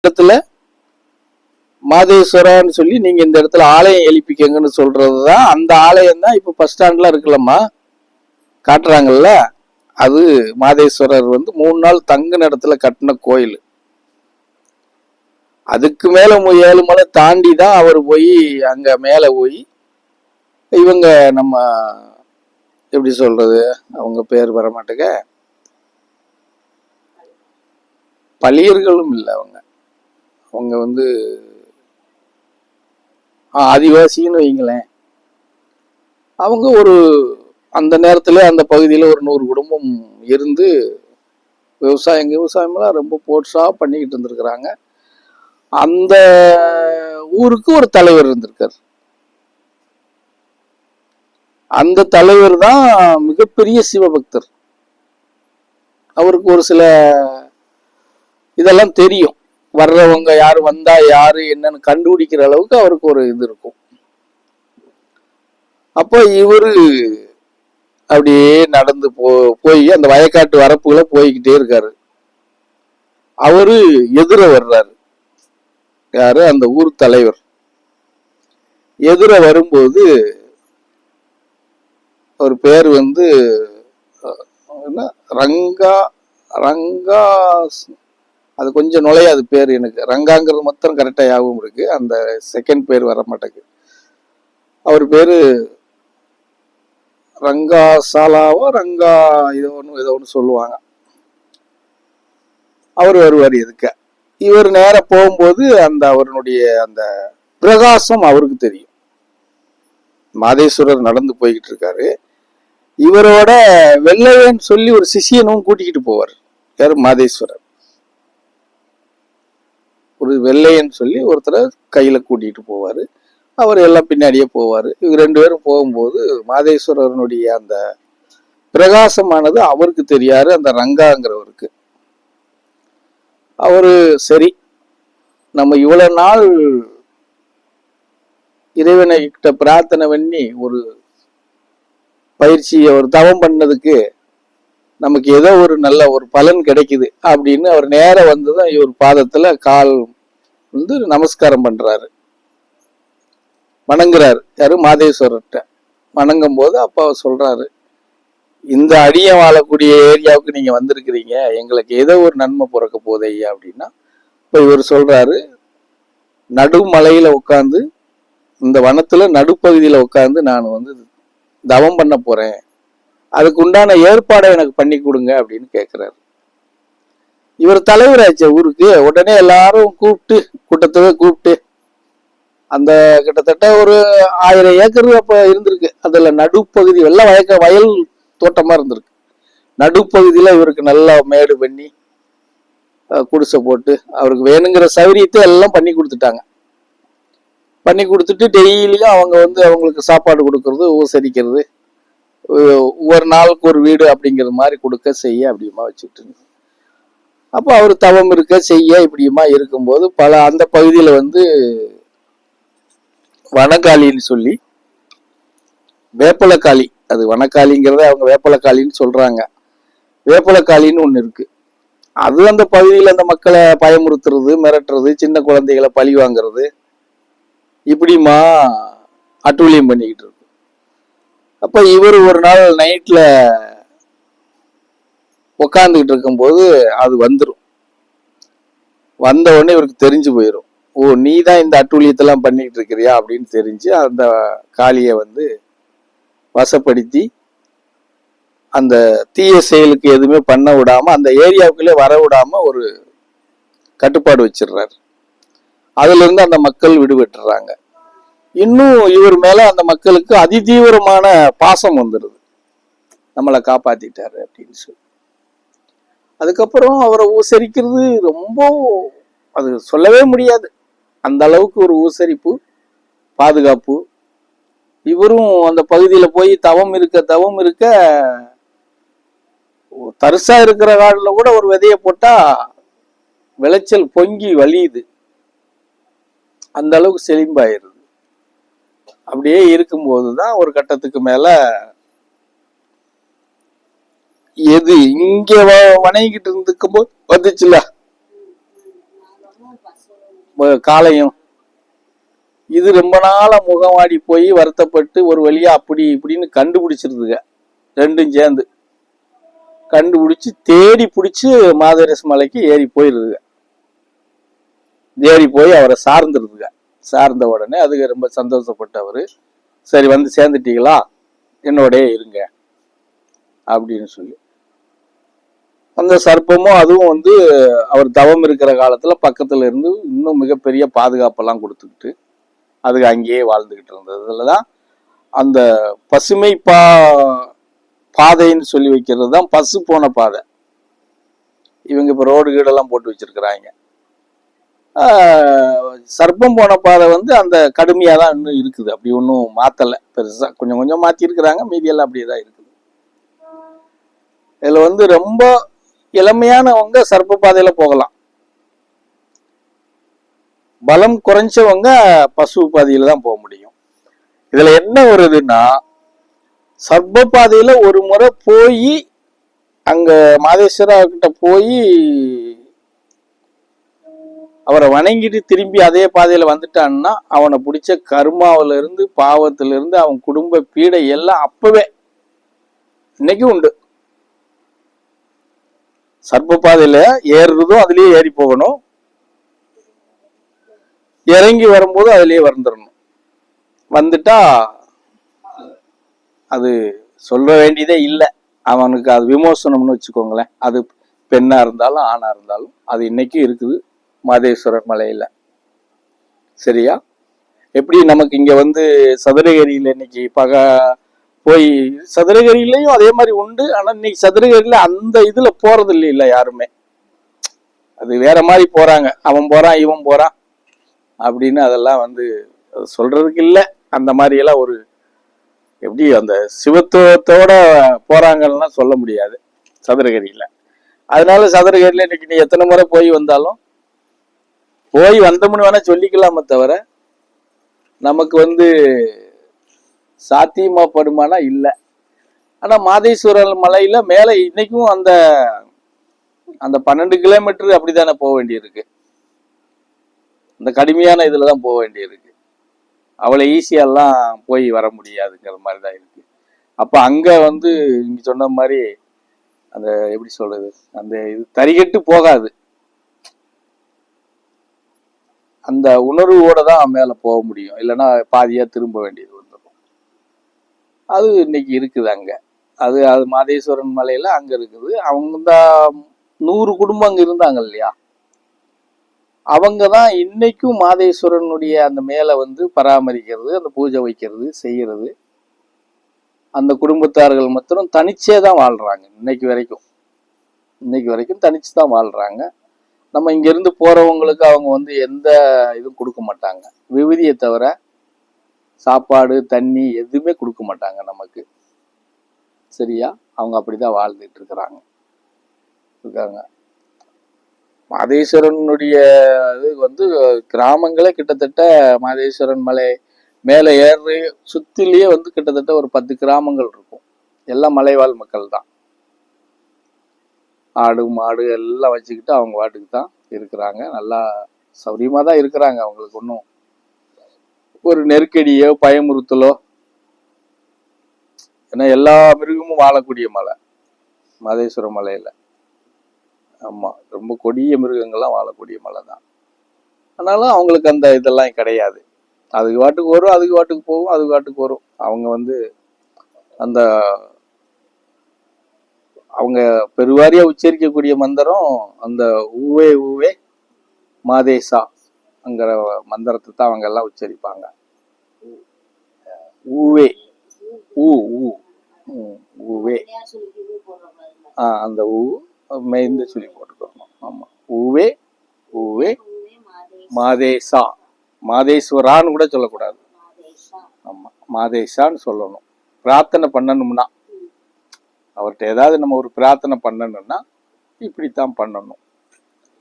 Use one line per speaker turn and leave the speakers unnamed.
இடத்துல மாதேஸ்வரான்னு சொல்லி நீங்க இந்த இடத்துல ஆலயம் எழுப்பிக்கங்கன்னு சொல்றதுதான். அந்த ஆலயம் தான் இப்ப பஸ் ஸ்டாண்ட்ல இருக்குல்லம்மா காட்டுறாங்கல்ல, அது மாதேஸ்வரர் 3 நாள் தங்குன இடத்துல கட்டின கோயில். அதுக்கு மேல 7 மலை தாண்டி தான் அவர் போய் அங்க மேல போய் இவங்க நம்ம எப்படி சொல்றது, அவங்க பேர் வர மாட்டேங்க, பழியர்களும் இல்லை, அவங்க அவங்க ஆதிவாசின்னு வைங்களேன். அவங்க ஒரு அந்த நேரத்துல அந்த பகுதியில ஒரு 100 குடும்பம் இருந்து விவசாயம்லாம் ரொம்ப போர்ஸா பண்ணிக்கிட்டு இருந்திருக்கிறாங்க. அந்த ஊருக்கு ஒரு தலைவர் இருந்திருக்காரு. அந்த தலைவர் தான் மிகப்பெரிய சிவபக்தர். அவருக்கு ஒரு சில இதெல்லாம் தெரியும். வர்றவங்க யாரு, வந்தா யாரு என்னன்னு கண்டுபிடிக்கிற அளவுக்கு அவருக்கு ஒரு இது இருக்கும். அப்போ இவரு அப்படியே நடந்து போய் அந்த வயக்காட்டு வரப்புகளை போய்கிட்டே இருக்காரு. அவரு எதிர வர்றாரு. யாரு? அந்த ஊர் தலைவர் எதிர வரும்போது ஒரு பேர் ரங்கா ரங்கா, அது கொஞ்சம் நுழையாது பேர், எனக்கு ரங்காங்கிறது மொத்தம் கரெக்டா ஞாபகம் இருக்கு, அந்த செகண்ட் பேர் வர மாட்டேங்குது. அவர் பேரு ரங்கா சாலாவோ ரங்கா ஏதோ ஒன்று சொல்லுவாங்க. அவர் வருவார் எதுக்க. இவர் நேர போகும்போது அந்த அவருடைய அந்த பிரகாசம் அவருக்கு தெரியும். மாதேஸ்வரர் நடந்து போய்கிட்டு இருக்காரு. இவரோட வெள்ளையன்னு சொல்லி ஒரு சிஷியனும் கூட்டிக்கிட்டு போவார். யாரு? மாதேஸ்வரர். ஒரு வெள்ளையன்னு சொல்லி ஒருத்தரை கையில கூட்டிகிட்டு போவாரு. அவர் எல்லாம் பின்னாடியே போவாரு. இவங்க 2 பேரும் போகும்போது மாதேஸ்வரனுடைய அந்த பிரகாசமானது அவருக்கு தெரியாரு, அந்த ரங்காங்கிறவருக்கு. அவரு சரி, நம்ம இவ்வளவு நாள் இறைவனை கிட்ட பிரார்த்தனை பண்ணி ஒரு பயிற்சியை ஒரு தவம் பண்ணதுக்கு நமக்கு ஏதோ ஒரு நல்ல ஒரு பலன் கிடைக்குது அப்படின்னு அவர் நேர வந்துதான் இவர் பாதத்துல கால் நமஸ்காரம் பண்றாரு, வணங்குறாரு. யாரு? மாதேஸ்வரர்கிட்ட வணங்கும் போது அப்ப அவர் சொல்றாரு, இந்த அடியை வாழக்கூடிய ஏரியாவுக்கு நீங்க வந்திருக்கிறீங்க, எங்களுக்கு ஏதோ ஒரு நன்மை பிறக்க போதே ஐயா அப்படின்னா. இப்ப இவர் சொல்றாரு, நடுமலையில உட்காந்து, இந்த வனத்துல நடுப்பகுதியில உட்காந்து நான் தவம் பண்ண போறேன், அதுக்கு உண்டான ஏற்பாடை எனக்கு பண்ணி கொடுங்க அப்படின்னு கேட்கிறாரு. இவர் தலைவராச்ச ஊருக்கு. உடனே எல்லாரும் கூட்டத்தவே கூப்பிட்டு, அந்த கிட்டத்தட்ட ஒரு 1000 ஏக்கர் அப்ப இருந்திருக்கு. அதுல நடுப்பகுதி எல்லாம் வயல் தோட்டமா இருந்திருக்கு. நடுப்பகுதியில இவருக்கு நல்லா மேடு பண்ணி குடிசை போட்டு அவருக்கு வேணுங்கிற சௌரியத்தை எல்லாம் பண்ணி கொடுத்துட்டாங்க. பண்ணி கொடுத்துட்டு டெய்லியும் அவங்க அவங்களுக்கு சாப்பாடு கொடுக்கறது, உபசரிக்கிறது, ஒவ்வொரு நாளுக்கு ஒரு வீடு அப்படிங்கிற மாதிரி கொடுக்க செய்ய அப்படியுமா வச்சுட்டு. அப்போ அவர் தவம் இருக்க செய்ய இப்படியுமா இருக்கும்போது அந்த பகுதியில வனக்காளின்னு சொல்லி, வேப்பலக்காளி, அது வனக்காளிங்கிறத அவங்க வேப்பலக்காளின்னு சொல்றாங்க. வேப்பலக்காளின்னு ஒண்ணு இருக்கு. அது அந்த பகுதியில அந்த மக்களை பயமுறுத்துறது, மிரட்டுறது, சின்ன குழந்தைகளை பழி வாங்குறது, இப்படிமா அட்டூழியம் பண்ணிக்கிட்டு இருக்கு. அப்ப இவர் ஒரு நாள் நைட்ல உக்காந்துக்கிட்டு இருக்கும்போது அது வந்துடும். வந்த உடனே இவருக்கு தெரிஞ்சு போயிடும், ஓ நீ தான் இந்த அட்டூழியத்தெல்லாம் பண்ணிட்டு இருக்கிறியா அப்படின்னு தெரிஞ்சு அந்த காளியை வசப்படுத்தி அந்த தீய செயலுக்கு எதுவுமே பண்ண விடாம, அந்த ஏரியாவுக்குள்ளே வர விடாம ஒரு கட்டுப்பாடு வச்சிடுறாரு. அதுல இருந்து அந்த மக்கள் விடுபட்டுறாங்க. இன்னும் இவர் மேல அந்த மக்களுக்கு அதிதீவிரமான பாசம் வந்துடுது, நம்மளை காப்பாத்திட்டாரு அப்படின்னு சொல்லி. அதுக்கப்புறம் அவரை உபசரிக்கிறது ரொம்ப, அது சொல்லவே முடியாது, அந்த அளவுக்கு ஒரு உபசரிப்பு, பாதுகாப்பு. இவரும் அந்த பகுதியில போய் தவம் இருக்க தரிசா இருக்கிற காடுல கூட ஒரு விதைய போட்டா விளைச்சல் பொங்கி வலியுது, அந்த அளவுக்கு செழிம்பாயிருது. அப்படியே இருக்கும்போதுதான் ஒரு கட்டத்துக்கு மேல எது இங்க வணங்கிட்டு இருந்துக்கும் போது வந்துச்சுல, காளையும். இது ரொம்ப நாளா முகமாடி போய் வருத்தப்பட்டு ஒரு வழியா அப்படி இப்படின்னு கண்டுபிடிச்சிருதுங்க. ரெண்டும் சேர்ந்து கண்டுபிடிச்சு தேடி பிடிச்சி மாதேரஸ் மலைக்கு ஏறி போயிருதுங்க. ஏறி போய் அவரை சார்ந்துருதுங்க. சார்ந்த உடனே அதுக்கு ரொம்ப சந்தோஷப்பட்டவர், சரி வந்து சேர்ந்துட்டீங்களா, என்னோடய இருங்க அப்படின்னு சொல்லி அந்த சர்ப்பமும் அதுவும் வந்து அவர் தவம் இருக்கிற காலத்துல பக்கத்துல இருந்து இன்னும் மிகப்பெரிய பாதுகாப்பெல்லாம் கொடுத்துக்கிட்டு அதுக்கு அங்கேயே வாழ்ந்துகிட்டு இருந்தது. இதுலதான் அந்த பசுமை பாதைன்னு சொல்லி வைக்கிறது தான் பசு போன பாதை. இவங்க இப்ப ரோடு கீடெல்லாம் போட்டு வச்சிருக்கிறாங்க. சர்ப்பம் போன பாதை வந்து அந்த கடுமையா தான் இன்னும் இருக்குது. அப்படி ஒன்றும் மாத்தலை, பெருசா கொஞ்சம் கொஞ்சம் மாத்தி இருக்கிறாங்க, மீதியெல்லாம் அப்படியே தான் இருக்குது. இதுல வந்து ரொம்ப இளமையானவங்க சர்ப்ப பாதையில போகலாம், பலம் குறைஞ்சவங்க பசு பாதையில தான் போக முடியும். இதுல என்ன வருதுன்னா, சர்ப்ப பாதையில ஒரு முறை போய் அங்க மாதேஸ்வரா கிட்ட போய் அவரை வணங்கிட்டு திரும்பி அதே பாதையில வந்துட்டான்னா அவனை பிடிச்ச கர்மாவில இருந்து பாவத்தில இருந்து அவன் குடும்ப பீடை எல்லாம் அப்பவே இன்னைக்கும் உண்டு. சர்ப்ப பாதையில ஏறுறதும் அதுலயே ஏறி போகணும், இறங்கி வரும்போது அதுலயே வந்துடணும். வந்துட்டா அது சொல்ல வேண்டியதே இல்லை, அவனுக்கு அது விமோசனம்னு வச்சுக்கோங்களேன். அது பெண்ணா இருந்தாலும் ஆணா இருந்தாலும் அது இன்னைக்கும் இருக்குது மாதேஸ்வரர் மலையில. சரியா? எப்படி நமக்கு இங்க வந்து சதுரகிரியில இன்னைக்கு போய் சதுரகிரியிலையும் அதே மாதிரி உண்டு. ஆனா இன்னைக்கு சதுரகிரியில அந்த இதுல போறது இல்லை யாருமே, அது வேற மாதிரி போறாங்க, அவன் போறான் இவன் போறான் அப்படின்னு அதெல்லாம் வந்து சொல்றதுக்கு இல்லை. அந்த மாதிரி எல்லாம் ஒரு எப்படி அந்த சிவத்துவத்தோட போறாங்கன்னா சொல்ல முடியாது சதுரகிரியில. அதனால சதுரகிரியில இன்னைக்கு நீ எத்தனை முறை போய் வந்தாலும் போய் வந்தோம்னு வேணா சொல்லிக்கலாமே தவிர நமக்கு வந்து சாத்தியமா படுமானா இல்லை. ஆனா மாதேஸ்வரர் மலையில மேல இன்னைக்கும் அந்த அந்த 12 கிலோமீட்டர் அப்படித்தானே போக வேண்டியிருக்கு, அந்த கடுமையான இதுலதான் போக வேண்டியிருக்கு. அவ்வளவு ஈஸியெல்லாம் போய் வர முடியாதுங்கிற மாதிரிதான் இருக்கு. அப்ப அங்க வந்து நீங்க சொன்ன மாதிரி அந்த எப்படி சொல்றது, அந்த இது தரிகட்டு போகாது, அந்த உணர்வோட தான் மேல போக முடியும். இல்லைன்னா பாதியா திரும்ப வேண்டியது வந்துடும். அது இன்னைக்கு இருக்குது அங்க. அது அது மாதேஸ்வரன் மலையில அங்க இருக்குது. அவங்க தான் 100 குடும்பம் அங்க இருந்தாங்க இல்லையா, அவங்க தான் இன்னைக்கும் மாதேஸ்வரனுடைய அந்த மேல வந்து பராமரிக்கிறது, அந்த பூஜை வைக்கிறது செய்யறது. அந்த குடும்பத்தார்கள் மாத்திரம் தனிச்சே தான் வாழ்றாங்க இன்னைக்கு வரைக்கும். இன்னைக்கு வரைக்கும் தனிச்சு தான் வாழ்றாங்க. நம்ம இங்க இருந்து போறவங்களுக்கு அவங்க வந்து எந்த இதுவும் கொடுக்க மாட்டாங்க, விபூதியை தவிர சாப்பாடு தண்ணி எதுவுமே கொடுக்க மாட்டாங்க நமக்கு. சரியா? அவங்க அப்படிதான் வாழ்ந்துட்டு இருக்காங்க. மாதேஸ்வரனுடைய இது வந்து கிராமங்களே கிட்டத்தட்ட மாதேஸ்வரன் மலை மேல ஏறி சுத்திலேயே வந்து கிட்டத்தட்ட ஒரு 10 கிராமங்கள் இருக்கும். எல்லாம் மலைவாழ் மக்கள் தான். ஆடு மாடு எல்லாம் வச்சுக்கிட்டு அவங்க வாட்டுக்கு தான் இருக்கிறாங்க. நல்லா சௌரியமா தான் இருக்கிறாங்க. அவங்களுக்கு ஒன்றும் ஒரு நெருக்கடியோ பயமுறுத்தலோ, ஏன்னா எல்லா மிருகமும் வாழக்கூடிய மலை மாதேஸ்வர மலையில. ஆமா, ரொம்ப கொடிய மிருகங்கள்லாம் வாழக்கூடிய மலை தான். ஆனாலும் அவங்களுக்கு அந்த இதெல்லாம் கிடையாது. அதுக்கு வாட்டுக்கு வரும், அதுக்கு வாட்டுக்கு போகும், அதுக்கு வாட்டுக்கு வரும். அவங்க வந்து அந்த அவங்க பெருவாரியா உச்சரிக்கக்கூடிய மந்திரம் அந்த ஊவே ஊவே மாதேசாங்கிற மந்திரத்தை தான் அவங்க எல்லாம் உச்சரிப்பாங்க. ஊவே ஊ ஊ ஊவே, அந்த ஊ மெய்ந்து சொல்லி போட்டுக்கணும். ஆமா, ஊவே ஊவே மாதேசா, மாதேஸ்வரான்னு கூட சொல்லக்கூடாது. ஆமா, மாதேசான்னு சொல்லணும். பிரார்த்தனை பண்ணணும்னா, அவர்கிட்ட ஏதாவது நம்ம ஒரு பிரார்த்தனை பண்ணணும்னா இப்படித்தான் பண்ணணும்.